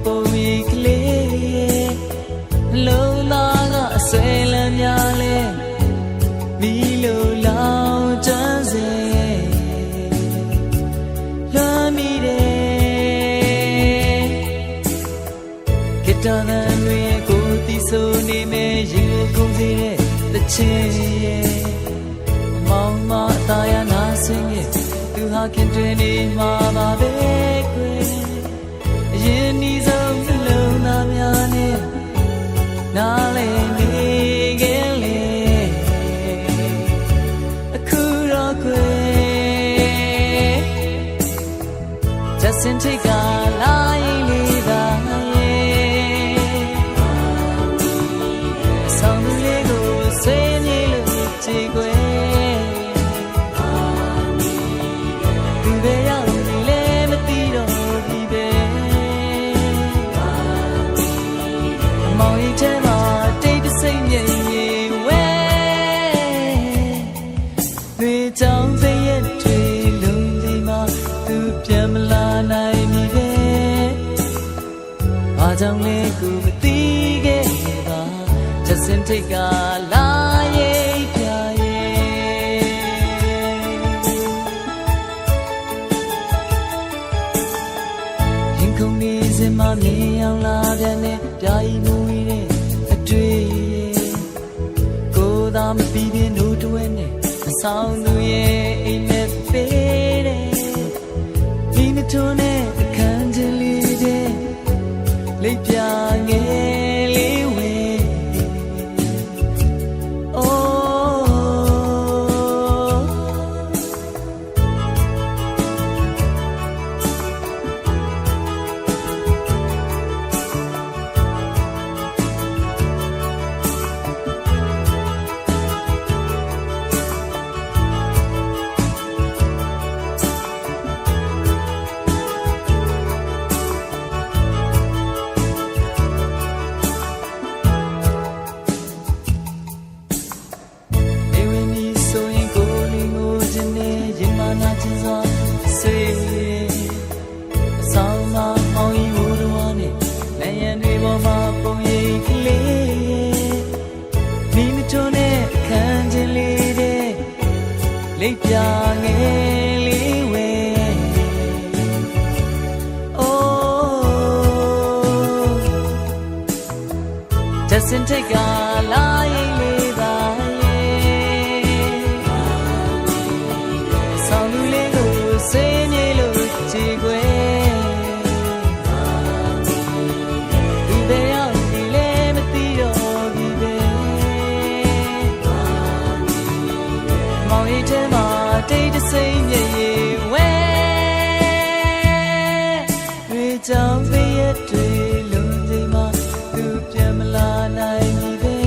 ပုံရိပ်ကလေးလုံးသားကအဆွဲလမ်းများလဲမီလိုလောင်ကျန်းစေလွမ်းမိတယ်ဂီတာသံတွေကိုတီးဆိုနေမယ်ရေကုန်စေတဲ့တချင်းရဲ့မောင်မအသားရနာစင်းရဲ့သူဟာခင်တွင်နေမှာပါပဲကွယ်အရင်နီးဆုံးနှလုံးသားများနဲ့နားလေနေခင်လေအခုတော့ကွယ်just in take a lineလေးသာရဲ့ဆောင်းလေးကိုဆွေးမြေလို့ကြည်ကွယ်ကြောင့်လေးကိုမသိခဲ့ပါ just in take a line ပြရဲ့ရင်ကုန်နေစင်မမြင်အောင်လာပြန်နဲ့ပြာရီမူဝေးတဲ့အတွေ့ကိုယ်သာမပြီးပြင်းတို့တွဲနဲ့အဆောင်သူရဲ့အိမ်နဲ့ပေးတယ်ဒီမထုံးနဲ့အခန်းချင်းလေးတဲ့လိပ်ပြငယ်လေးဝဲအိုး လိပ်ပြငယ်လေးဝဲအိုး just in take a line လေးသာရဲ့ဆောင်းလူလေးကိုဆွေးမြေလို့ကြည်ကွယ်ဒီဘယ်ရောက်ဒီလဲမသိတော့ဒီပဲမောင်ရိပ်ထဲမှာတိတ်တဆိတ်မြေဝဲရေကြောင်ဖေးရတွေလုံးချိန်မှာသူပြန်မလာနိုင်ပြီပဲ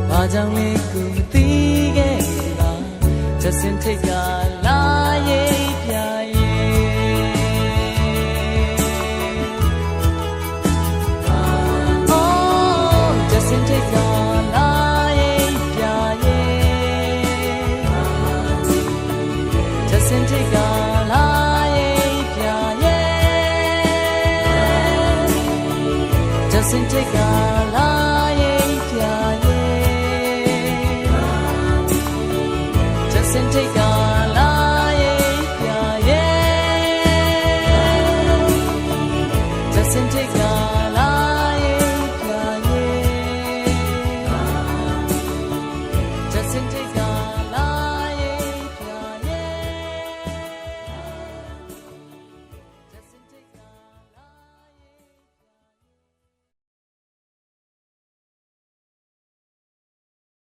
ဘာကြောင့်လဲကိုမသိခဲ့ပါ just in take a line ပြရဲ့oh just in take a line ပြရဲ့Just take a line ပြရဲ့ Just take a line